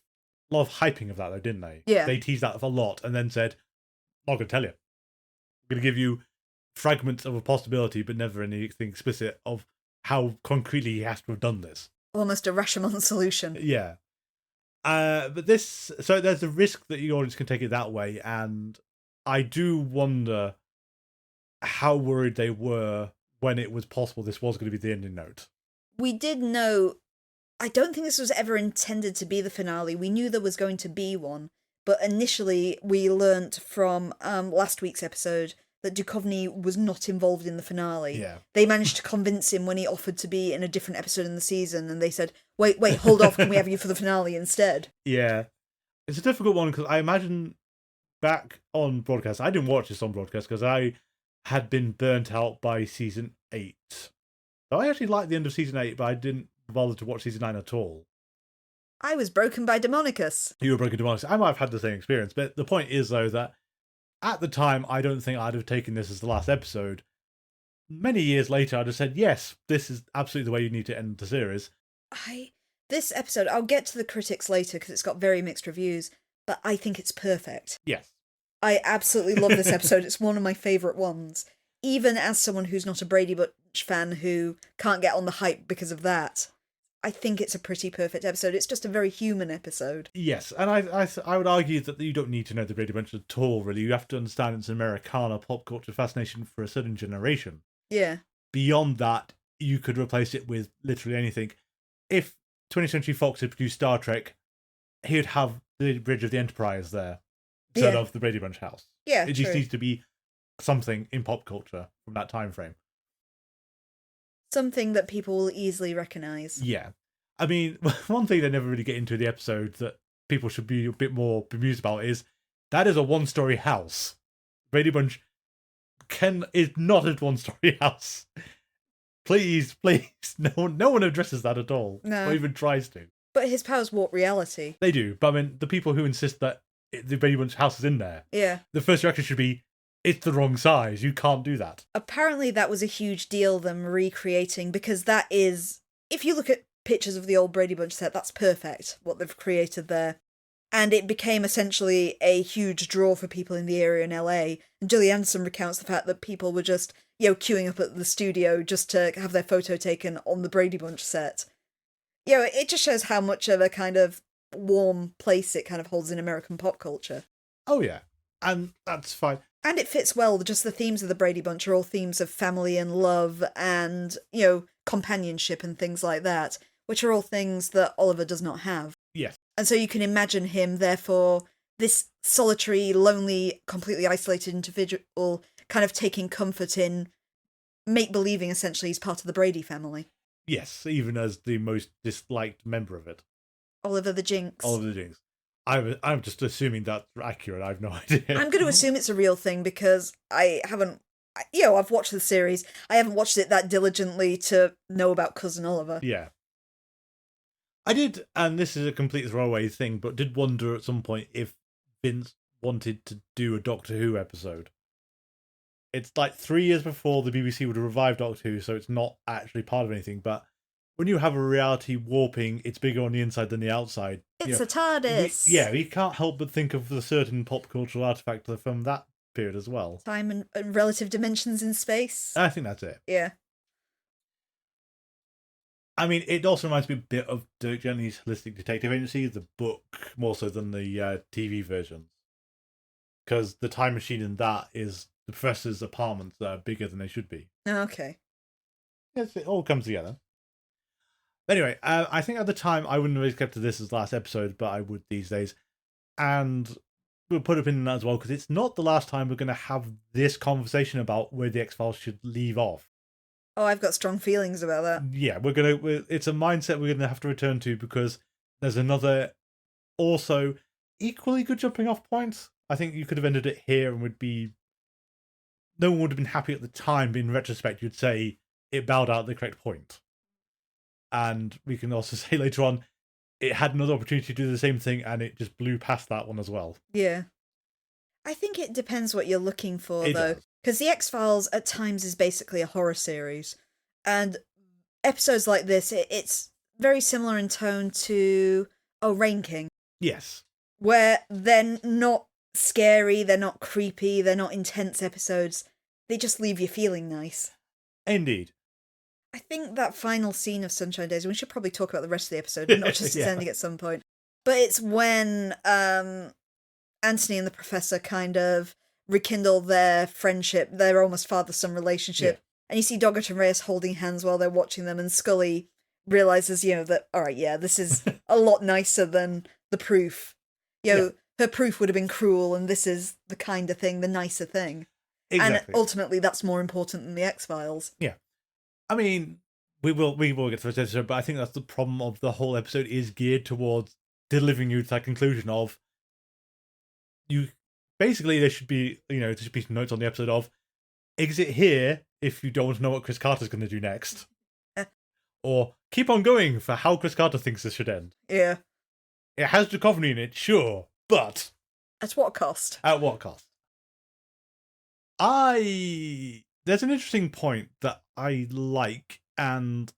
hyping of that, though, didn't they? Yeah. They teased that a lot and then said, I'm not going to tell you. I'm going to give you fragments of a possibility, but never anything explicit of how concretely he has to have done this. Almost a Rashomon solution. Yeah. But this, so there's a risk that your audience can take it that way, and I do wonder how worried they were when it was possible this was going to be the ending note. We did know, I don't think this was ever intended to be the finale. We knew there was going to be one, but initially we learnt from last week's episode that Duchovny was not involved in the finale. Yeah. They managed to convince him when he offered to be in a different episode in the season, and they said, wait, hold off, can we have you for the finale instead? Yeah. It's a difficult one, because I imagine back on broadcast, I didn't watch this on broadcast because I had been burnt out by season 8. So I actually liked the end of season 8, but I didn't bother to watch season 9 at all. I was broken by Demonicus. You were broken demonic. I might have had the same experience, but the point is, though, that at the time, I don't think I'd have taken this as the last episode. Many years later, I'd have said, yes, this is absolutely the way you need to end the series. This episode, I'll get to the critics later because it's got very mixed reviews, but I think it's perfect. Yes. I absolutely love this episode. It's one of my favourite ones. Even as someone who's not a Brady Bunch fan who can't get on the hype because of that, I think it's a pretty perfect episode. It's just a very human episode. Yes, and I would argue that you don't need to know the Brady Bunch at all, really. You have to understand it's an Americana pop culture fascination for a certain generation. Yeah. Beyond that, you could replace it with literally anything. If 20th Century Fox had produced Star Trek, he would have the Bridge of the Enterprise there instead of the Brady Bunch house. Yeah, it just needs to be something in pop culture from that time frame. Something that people will easily recognise. Yeah. I mean, one thing they never really get into the episode that people should be a bit more bemused about is that is a one-story house. Brady Bunch is not a one-story house. Please, no one addresses that at all. No. Or even tries to. But his powers warp reality. They do, but I mean, the people who insist that the Brady Bunch house is in there, the first reaction should be, it's the wrong size, you can't do that. Apparently that was a huge deal, them recreating, because that is, if you look at pictures of the old Brady Bunch set, that's perfect, what they've created there. And it became essentially a huge draw for people in the area in LA. And Gillian Anderson recounts the fact that people were just, queuing up at the studio just to have their photo taken on the Brady Bunch set. It just shows how much of a kind of warm place it kind of holds in American pop culture. Oh, yeah. And that's fine. And it fits well, just the themes of the Brady Bunch are all themes of family and love and, companionship and things like that, which are all things that Oliver does not have. Yes. And so you can imagine him, therefore, this solitary, lonely, completely isolated individual kind of taking comfort in make-believing, essentially, he's part of the Brady family. Yes, even as the most disliked member of it. Oliver the Jinx. Oliver the Jinx. I'm just assuming that's accurate. I have no idea. I'm going to assume it's a real thing because I haven't, I've watched the series. I haven't watched it that diligently to know about Cousin Oliver. Yeah. I did, and this is a complete throwaway thing, but did wonder at some point if Vince wanted to do a Doctor Who episode. It's like 3 years before the BBC would revive Doctor Who, so it's not actually part of anything, but when you have a reality warping, it's bigger on the inside than the outside. It's a TARDIS. We can't help but think of a certain pop cultural artifact from that period as well. Time and relative dimensions in space. I think that's it. Yeah. I mean, it also reminds me a bit of Dirk Gently's Holistic Detective Agency, the book, more so than the TV versions. Because the time machine in that is the professor's apartments that are bigger than they should be. Okay. Yes, it all comes together. Anyway, I think at the time I wouldn't have accepted this as the last episode, but I would these days. And we'll put a pin in that as well, because it's not the last time we're going to have this conversation about where the X-Files should leave off. Oh, I've got strong feelings about that. Yeah, it's a mindset we're gonna have to return to because there's another, also equally good jumping off point. I think you could have ended it here and no one would have been happy at the time, but in retrospect, you'd say it bowed out at the correct point. And we can also say later on, it had another opportunity to do the same thing, and it just blew past that one as well. Yeah. I think it depends what you're looking for, It though. does. Because the X-Files, at times, is basically a horror series. And episodes like this, it's very similar in tone to, Rain King. Yes. Where they're not scary, they're not creepy, they're not intense episodes. They just leave you feeling nice. Indeed. I think that final scene of Sunshine Days, we should probably talk about the rest of the episode, not just its Yeah. ending at some point. But it's when Anthony and the Professor kind of rekindle their friendship, their almost father-son relationship. Yeah. And you see Doggett and Reyes holding hands while they're watching them, and Scully realizes, that, all right, yeah, this is a lot nicer than the proof. Her proof would have been cruel, and this is the kind of thing, the nicer thing. Exactly. And ultimately, that's more important than the X-Files. Yeah. I mean, we will get to this episode, but I think that's the problem of the whole episode is geared towards delivering you to that conclusion of you. Basically, there should be some notes on the episode of exit here if you don't want to know what Chris Carter's going to do next, or keep on going for how Chris Carter thinks this should end. Yeah. It has Duchovny in it, sure, but at what cost? At what cost? There's an interesting point that I like, and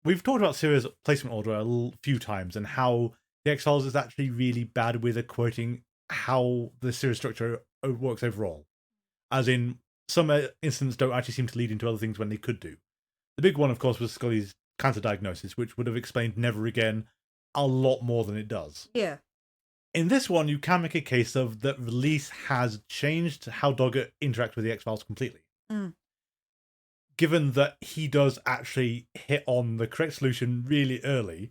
we've talked about Seria's placement order a few times, and how the X-Files is actually really bad with quoting how the series structure works overall. As in, some incidents don't actually seem to lead into other things when they could do. The big one, of course, was Scully's cancer diagnosis, which would have explained Never Again a lot more than it does. Yeah. In this one, you can make a case of that release has changed how Doggett interacts with the X-Files completely. Mm. Given that he does actually hit on the correct solution really early,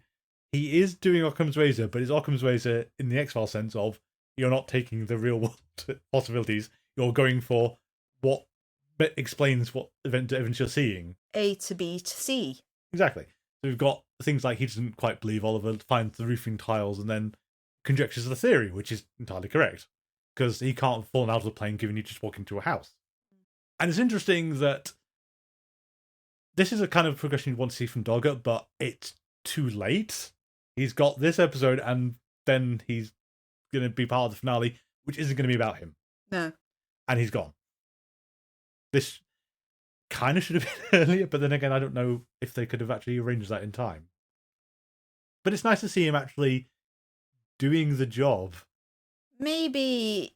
he is doing Occam's razor, but it's Occam's razor in the X-Files sense of you're not taking the real world possibilities, you're going for what explains what events you're seeing. A to B to C. Exactly. So we've got things like he doesn't quite believe Oliver finds the roofing tiles and then conjectures the theory, which is entirely correct. Because he can't have fallen out of the plane given you just walk into a house. And it's interesting that this is a kind of progression you want to see from Doggett, but it's too late. He's got this episode and then he's going to be part of the finale, which isn't going to be about him. No. And he's gone. This kind of should have been earlier, but then again, I don't know if they could have actually arranged that in time. But it's nice to see him actually doing the job. Maybe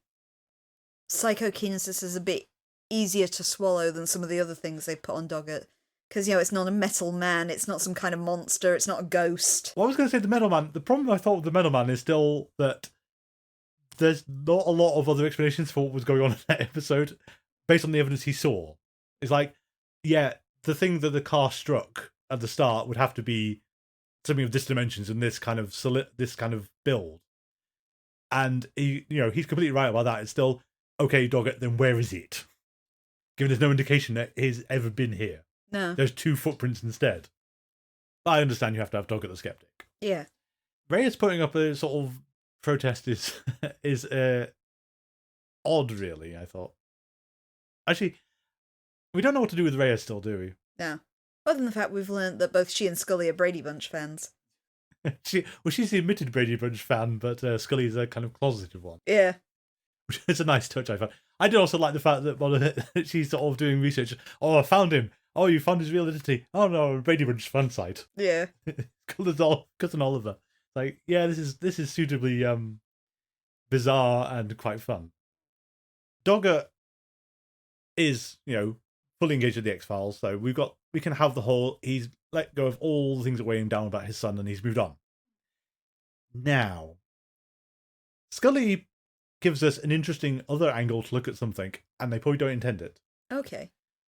psychokinesis is a bit easier to swallow than some of the other things they put on Doggett. Because, it's not a metal man, it's not some kind of monster, it's not a ghost. Well, I was going to say the Metal Man. The problem I thought with the Metal Man is still that there's not a lot of other explanations for what was going on in that episode based on the evidence he saw. It's like, yeah, the thing that the car struck at the start would have to be something of this dimensions and this kind of build. And he's completely right about that. It's still, okay, Doggett, then where is it? Given there's no indication that he's ever been here. No. There's 2 footprints instead. I understand you have to have Doggett the skeptic. Yeah. Reyes putting up a sort of protest is odd, really, I thought. Actually, we don't know what to do with Reyes still, do we? No. Other than the fact we've learned that both she and Scully are Brady Bunch fans. She's the admitted Brady Bunch fan, but Scully's a kind of closeted one. Yeah. Which is a nice touch, I found. I did also like the fact that she's sort of doing research. Oh, I found him. Oh, you found his real identity. Oh no, Brady Bunch fan site. Yeah. Cousin Oliver. Like, yeah, this is suitably bizarre and quite fun. Doggett is, fully engaged with the X-Files, so we can have the whole, he's let go of all the things that weigh him down about his son and he's moved on. Now, Scully gives us an interesting other angle to look at something, and they probably don't intend it. Okay.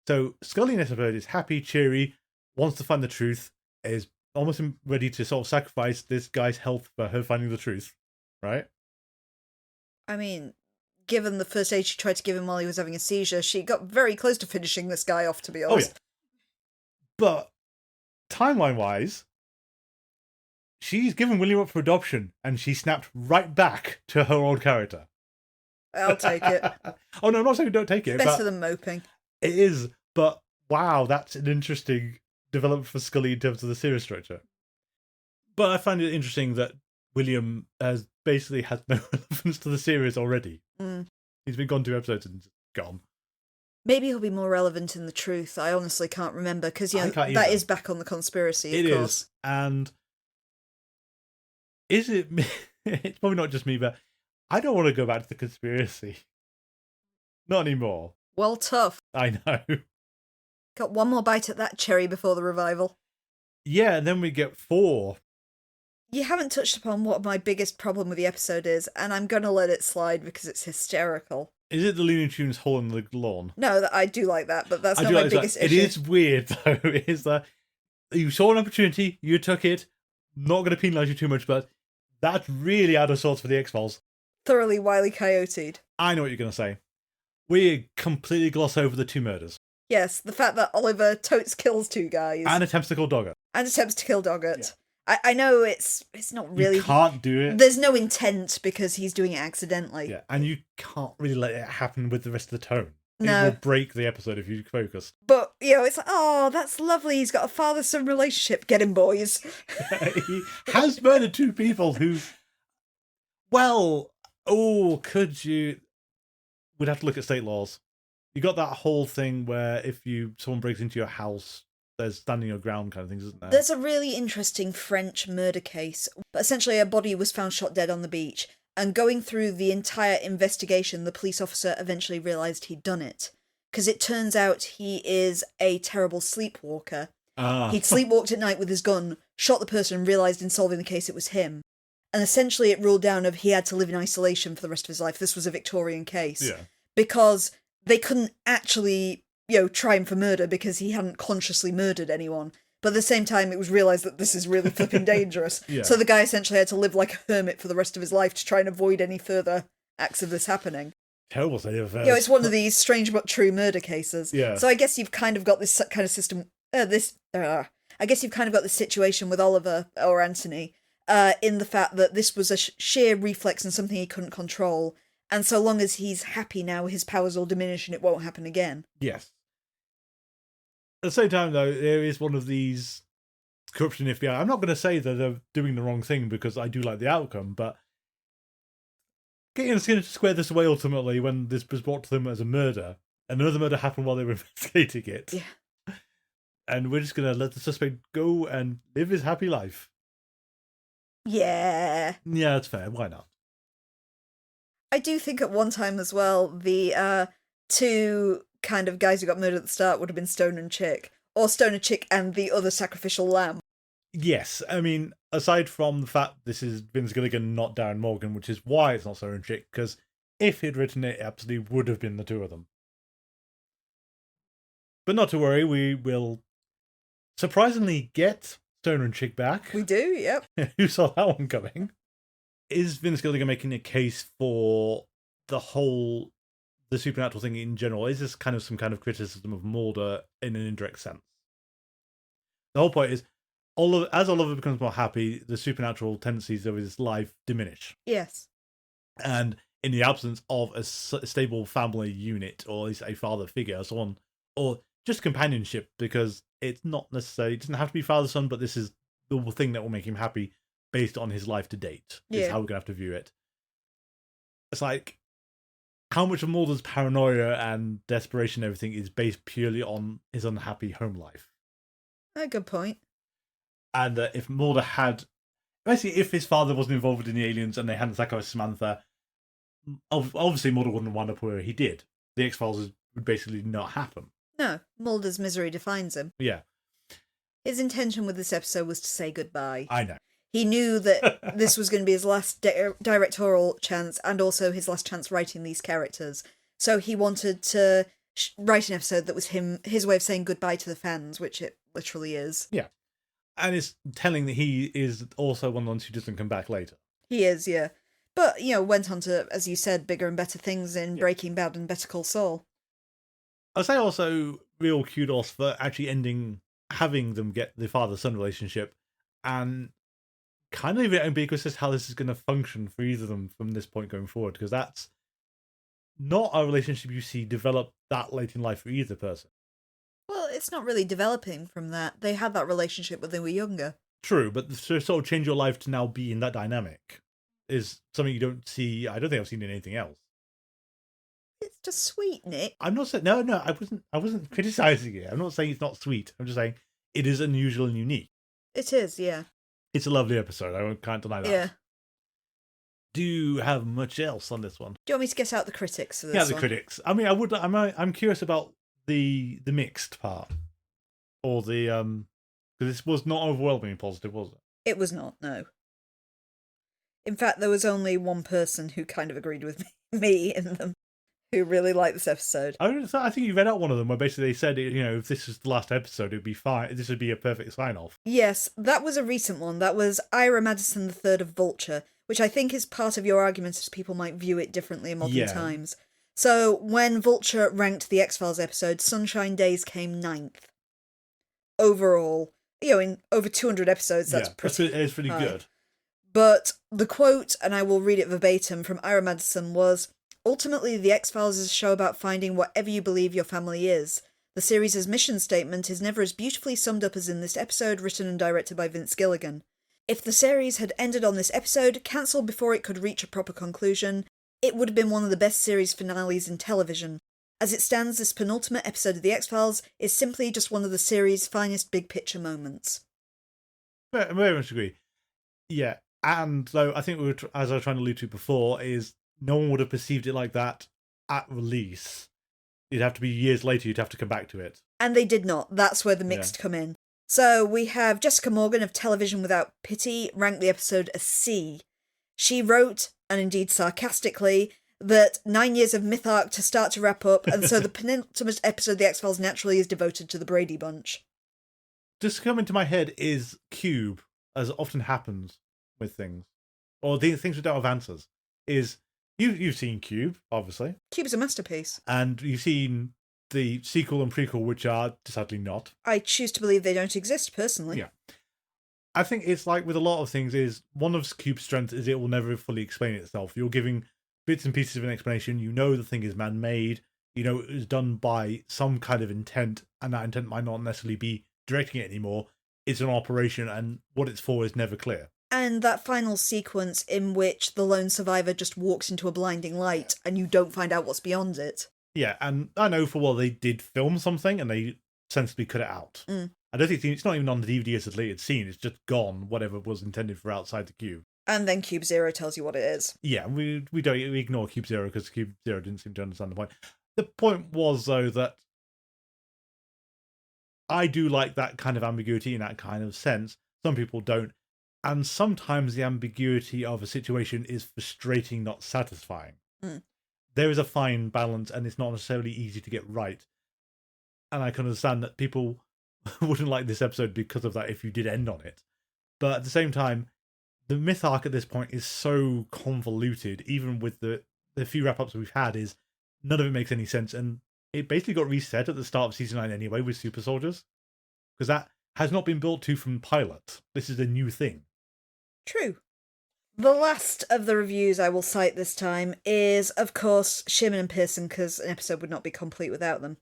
So Scully in this episode is happy, cheery, wants to find the truth, is almost ready to sort of sacrifice this guy's health for her finding the truth, right? I mean, given the first aid she tried to give him while he was having a seizure, she got very close to finishing this guy off, to be honest. Oh, yeah. But timeline-wise, she's given William up for adoption, and she snapped right back to her old character. I'll take it. Oh, no, I'm not saying don't take it. Better than moping. It is, but wow, that's an interesting development for Scully in terms of the series structure. But I find it interesting that William has basically had no relevance to the series already. Mm. He's been gone 2 episodes and gone. Maybe he'll be more relevant in the truth. I honestly can't remember, because that is back on the conspiracy, of course. Is, and is it me? It's probably not just me, but I don't want to go back to the conspiracy. Not anymore. Well, tough. I know. Got one more bite at that cherry before the revival. Yeah, and then we get 4. You haven't touched upon what my biggest problem with the episode is, and I'm going to let it slide because it's hysterical. Is it the Looney Tunes hole in the lawn? No, I do like that, but that's not my biggest issue. It is weird, though. It is that you saw an opportunity, you took it, not going to penalise you too much, but that's really out of sorts for the X-Files. Thoroughly Wile E. Coyote'd. I know what you're going to say. We completely gloss over the 2 murders. Yes, the fact that Oliver totes kills 2 guys. And attempts to kill Doggett. And attempts to kill Doggett. Yeah. I know it's not really... You can't do it. There's no intent because he's doing it accidentally. Yeah, and you can't really let it happen with the rest of the tone. No. It will break the episode if you focus. But, it's like, oh, that's lovely. He's got a father-son relationship. Get him, boys. He has murdered 2 people who... Well, could you... We'd have to look at state laws. You got that whole thing where if someone breaks into your house, there's standing your ground kind of things, isn't there? There's a really interesting French murder case. But essentially, a body was found shot dead on the beach. And going through the entire investigation, the police officer eventually realised he'd done it. Because it turns out he is a terrible sleepwalker. He'd sleepwalked at night with his gun, shot the person, and realised in solving the case it was him. And essentially it ruled down he had to live in isolation for the rest of his life. This was a Victorian case. Yeah. Because they couldn't actually, try him for murder because he hadn't consciously murdered anyone. But at the same time, it was realised that this is really flipping dangerous. Yeah. So the guy essentially had to live like a hermit for the rest of his life to try and avoid any further acts of this happening. Terrible state of affairs. It's one of these strange but true murder cases. Yeah. So I guess you've kind of got this kind of system, I guess you've kind of got this situation with Oliver, or Anthony, in the fact that this was a sheer reflex and something he couldn't control. And so long as he's happy now, his powers will diminish and it won't happen again. Yes. At the same time, though, there is one of these corruption FBI. I'm not going to say that they're doing the wrong thing because I do like the outcome, but getting a skin to square this away ultimately when this was brought to them as a murder, and another murder happened while they were investigating it. Yeah. And we're just going to let the suspect go and live his happy life. Yeah. Yeah, that's fair. Why not? I do think at one time as well, the two kind of guys who got murdered at the start would have been Stone and Chick. Or Stone and Chick and the other sacrificial lamb. Yes, I mean, aside from the fact this is Vince Gilligan, not Darren Morgan, which is why it's not Stone and Chick, because if he'd written it, it absolutely would have been the two of them. But not to worry, we will surprisingly get Stone and Chick back. We do, yep. Who saw that one coming? Is Vince Gilligan making a case for the supernatural thing in general? Is this kind of some kind of criticism of Mulder in an indirect sense? The whole point is, as Oliver becomes more happy, the supernatural tendencies of his life diminish. Yes. And in the absence of a stable family unit, or at least a father figure, or so on, or just companionship, because it's not necessarily, it doesn't have to be father-son, but this is the thing that will make him happy based on his life to date, is how we're going to have to view it. It's like, how much of Mulder's paranoia and desperation and everything is based purely on his unhappy home life? A good point. And if Mulder had... Basically, if his father wasn't involved in the aliens and they hadn't sacrificed Samantha, obviously Mulder wouldn't wind up where he did. The X-Files would basically not happen. No, Mulder's misery defines him. Yeah. His intention with this episode was to say goodbye. I know. He knew that this was going to be his last directorial chance and also his last chance writing these characters. So he wanted to write an episode that was his way of saying goodbye to the fans, which it literally is. Yeah. And it's telling that he is also one of the ones who doesn't come back later. He is, yeah. But, went on to, as you said, bigger and better things in Breaking Bad and Better Call Saul. I'd say also real kudos for actually having them get the father-son relationship and kind of ambiguous as how this is going to function for either of them from this point going forward, because that's not a relationship you see develop that late in life for either person. Well, it's not really developing from that. They had that relationship when they were younger. True, but to sort of change your life to now be in that dynamic is something you don't see. I don't think I've seen in anything else. It's just sweet, Nick. I'm not saying no. I wasn't criticizing it. I'm not saying it's not sweet. I'm just saying it is unusual and unique. It is, yeah. It's a lovely episode. I can't deny that. Yeah. Do you have much else on this one? Do you want me to get out the critics for this one? Yeah, the critics. I mean, I'm curious about the mixed part, or the because this was not overwhelmingly positive, was it? It was not. No. In fact, there was only one person who kind of agreed with me in them, who really liked this episode. I think you read out one of them where basically they said, if this is the last episode, it'd be fine. This would be a perfect sign-off. Yes, that was a recent one. That was Ira Madison III of Vulture, which I think is part of your argument as people might view it differently in modern times. So when Vulture ranked the X-Files episode, Sunshine Days came 9th. Overall, in over 200 episodes, that's it's pretty high. Good. But the quote, and I will read it verbatim from Ira Madison, was, "Ultimately, The X-Files is a show about finding whatever you believe your family is. The series' mission statement is never as beautifully summed up as in this episode, written and directed by Vince Gilligan. If the series had ended on this episode, cancelled before it could reach a proper conclusion, it would have been one of the best series finales in television. As it stands, this penultimate episode of The X-Files is simply just one of the series' finest big-picture moments." Very much agree. Yeah, and though I think as I was trying to allude to before, is no one would have perceived it like that at release. It'd have to be years later, you'd have to come back to it. And they did not. That's where the mixed come in. So we have Jessica Morgan of Television Without Pity ranked the episode a C. She wrote, and indeed sarcastically, that 9 years of myth arc to start to wrap up, and so the penultimate episode of The X-Files naturally is devoted to the Brady Bunch. Just coming to my head is Cube, as often happens with things, or the things we don't have answers, is you've seen Cube, obviously. Cube's a masterpiece. And you've seen the sequel and prequel, which are decidedly not. I choose to believe they don't exist, personally. Yeah. I think it's like with a lot of things, is one of Cube's strengths is it will never fully explain itself. You're giving bits and pieces of an explanation. You know the thing is man-made. You know it was done by some kind of intent, and that intent might not necessarily be directing it anymore. It's an operation, and what it's for is never clear. And that final sequence in which the lone survivor just walks into a blinding light and you don't find out what's beyond it. Yeah, and I know for a while they did film something and they sensibly cut it out. I don't think it's not even on the DVD as a deleted scene. It's just gone, whatever was intended for outside the cube. And then Cube Zero tells you what it is. Yeah, we ignore Cube Zero because Cube Zero didn't seem to understand the point. The point was, though, that I do like that kind of ambiguity in that kind of sense. Some people don't. And sometimes the ambiguity of a situation is frustrating, not satisfying. There is a fine balance, and it's not necessarily easy to get right. And I can understand that people wouldn't like this episode because of that if you did end on it. But at the same time, the myth arc at this point is so convoluted, even with the few wrap-ups we've had, is none of it makes any sense. And it basically got reset at the start of season 9 anyway with super soldiers, because that has not been built to from pilot. This is a new thing. True. The last of the reviews I will cite this time is, of course, Sherman and Pearson, because an episode would not be complete without them.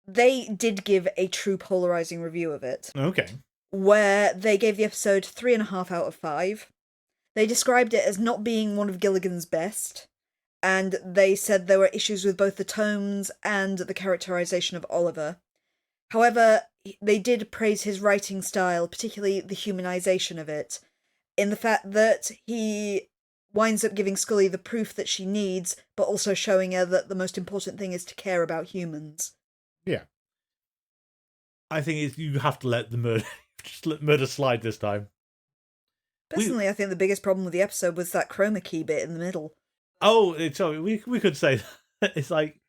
They did give a true polarizing review of it. Okay. Where they gave the episode 3.5 out of 5. They described it as not being one of Gilligan's best, and they said there were issues with both the tones and the characterization of Oliver. However, they did praise his writing style, particularly the humanization of it, in the fact that he winds up giving Scully the proof that she needs, but also showing her that the most important thing is to care about humans. Yeah. I think you have to let the murder just let murder slide this time. Personally, I think the biggest problem with the episode was that chroma key bit in the middle. Oh, we could say that. It's like,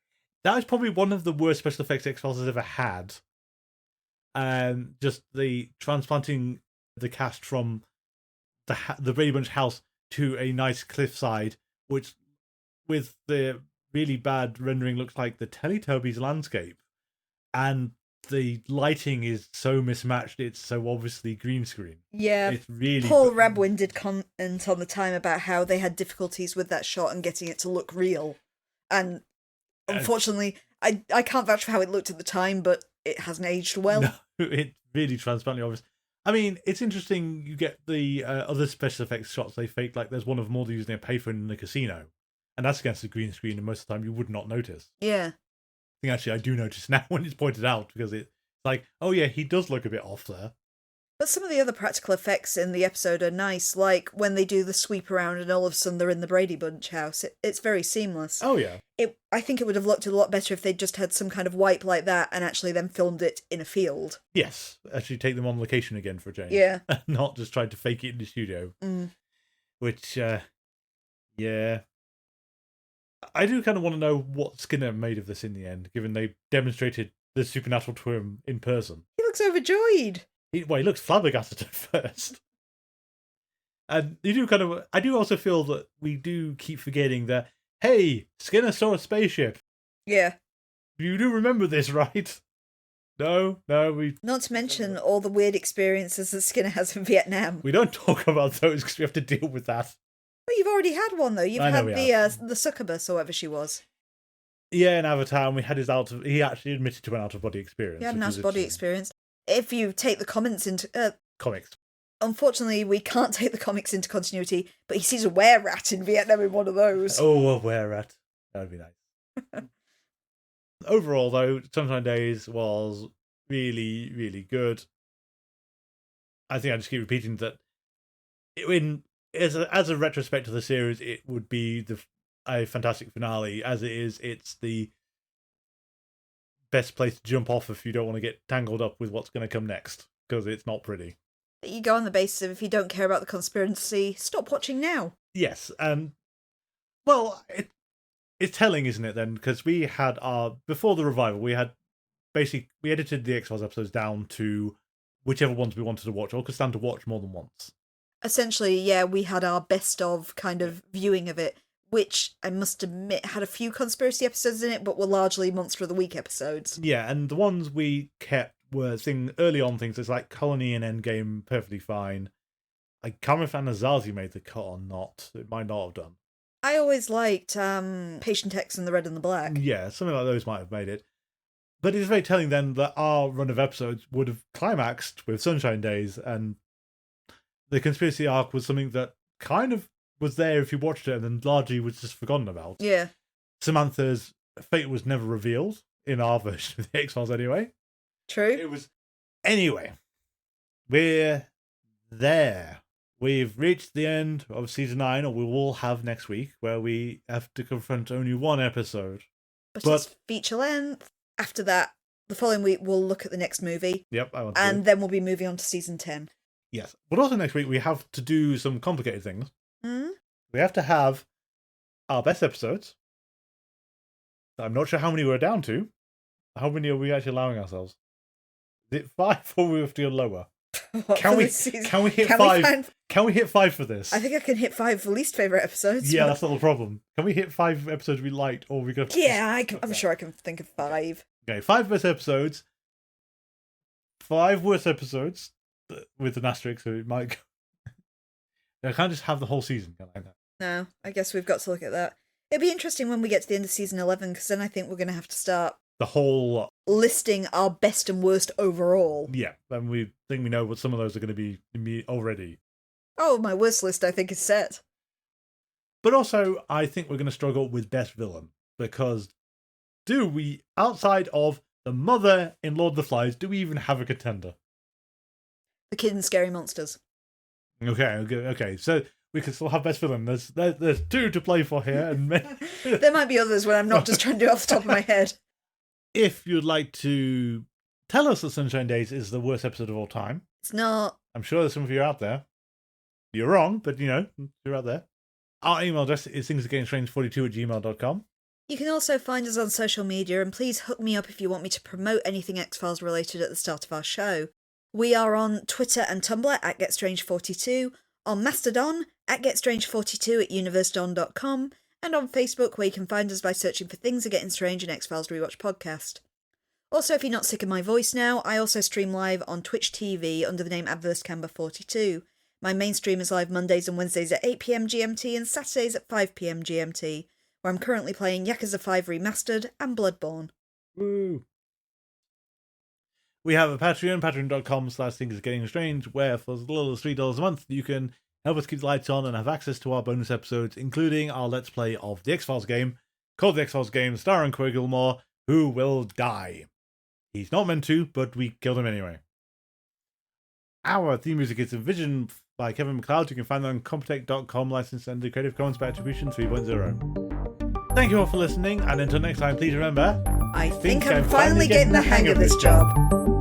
that was probably one of the worst special effects X-Files has ever had. And just the transplanting the cast from the Brady Bunch house to a nice cliffside, which with the really bad rendering looks like the Teletubbies landscape. And the lighting is so mismatched, it's so obviously green screen. Yeah, it's really... Paul Rabwin did comment on the time about how they had difficulties with that shot and getting it to look real. And unfortunately, I can't vouch for how it looked at the time, but it hasn't aged well. No, it's really transparently obvious. I mean, it's interesting, you get the other special effects shots they fake, like there's one of Mulder using a payphone in the casino, and that's against the green screen, and most of the time you would not notice. Yeah. I think actually I do notice now when it's pointed out, because it's like, oh yeah, he does look a bit off there. But some of the other practical effects in the episode are nice, like when they do the sweep around and all of a sudden they're in the Brady Bunch house. It's very seamless. Oh yeah. I think it would have looked a lot better if they'd just had some kind of wipe like that and actually then filmed it in a field. Yes, actually take them on location again for a change. Yeah. Not just trying to fake it in the studio. Which, yeah. I do kind of want to know what Skinner made of this in the end, given they demonstrated the supernatural to him in person. He looks overjoyed. He looks flabbergasted at first. And I do also feel that we do keep forgetting that, hey, Skinner saw a spaceship. Yeah. You do remember this, right? No, we... Not to mention all the weird experiences that Skinner has in Vietnam. We don't talk about those because we have to deal with that. Well, you've already had one, though. You've had the succubus, or whatever she was. Yeah, in Avatar, and we had he actually admitted to an out-of-body experience. He had an out-of-body experience. If you take the comments into... comics. Unfortunately, we can't take the comics into continuity, but he sees a were-rat in Vietnam in one of those. Oh, a were-rat. That would be nice. Overall, though, Sunshine Days was really, really good. I think I just keep repeating that as a retrospect to the series, it would be a fantastic finale. As it is, it's the best place to jump off if you don't want to get tangled up with what's going to come next, because it's not pretty. You go on the basis of, if you don't care about the conspiracy, stop watching now. Yes, well, it's telling, isn't it, then? Because we had before the revival, we edited the X-Files episodes down to whichever ones we wanted to watch, or could stand to watch more than once. Essentially, yeah, we had our best of kind of viewing of it, which I must admit had a few conspiracy episodes in it, but were largely Monster of the Week episodes. Yeah, and the ones we kept were early on things. It's like Colony and Endgame, perfectly fine. I can't remember if Anasazi made the cut or not. It might not have done. I always liked Patient X and the Red and the Black. Yeah, something like those might have made it. But it's very telling then that our run of episodes would have climaxed with Sunshine Days, and the conspiracy arc was something that kind of was there if you watched it and then largely was just forgotten about. Yeah. Samantha's fate was never revealed in our version of the X-Files anyway. True. It was Anyway, we're there. We've reached the end of season 9, or we will have next week, where we have to confront only one episode. But it's feature length. After that, the following week, we'll look at the next movie. Yep, and then we'll be moving on to season 10. Yes. But also next week, we have to do some complicated things. Mm? We have to have our best episodes. I'm not sure how many we're down to. How many are we actually allowing ourselves? Is it 5 or we have to go lower? Can we hit 5? Can we hit 5 for this? I think I can hit 5 for least favourite episodes. Yeah, that's not the problem. Can we hit 5 episodes we liked, or we go? Yeah, I'm sure I can think of 5. Okay, 5 best episodes. 5 worst episodes with an asterisk, so it might go. I can't just have the whole season, can I? No, I guess we've got to look at that. It'll be interesting when we get to the end of season 11, because then I think we're going to have to start the whole listing our best and worst overall. Yeah, and we think we know what some of those are going to be already. Oh, my worst list I think is set. But also, I think we're going to struggle with best villain, because do we, outside of the mother in Lord of the Flies, do we even have a contender? The Kid and Scary Monsters. Okay. So we can still have best villain. There's 2 to play for here, and there might be others when I'm not just trying to do it off the top of my head. If you'd like to tell us that Sunshine Days is the worst episode of all time, it's not. I'm sure there's some of you out there. You're wrong, but you're out there. Our email address is thingsagainstrange42@gmail.com. You can also find us on social media, and please hook me up if you want me to promote anything X-Files related at the start of our show. We are on Twitter and Tumblr at GetStrange42, on Mastodon at GetStrange42 at universedon.com, and on Facebook, where you can find us by searching for Things Are Getting Strange and X-Files Rewatch Podcast. Also, if you're not sick of my voice now, I also stream live on Twitch TV under the name AdverseCamber42. My main stream is live Mondays and Wednesdays at 8pm GMT and Saturdays at 5pm GMT, where I'm currently playing Yakuza 5 Remastered and Bloodborne. Woo! We have a Patreon, patreon.com/thingsgettingstrange, where for as little as $3 a month, you can help us keep the lights on and have access to our bonus episodes, including our Let's Play of the X-Files game, called the X-Files game, starring Corey Gilmore, who will die. He's not meant to, but we killed him anyway. Our theme music is Vision by Kevin MacLeod. You can find that on Compotech.com, licensed under Creative Commons by Attribution 3.0. Thank you all for listening, and until next time, please remember, I think I'm finally getting the hang of this job.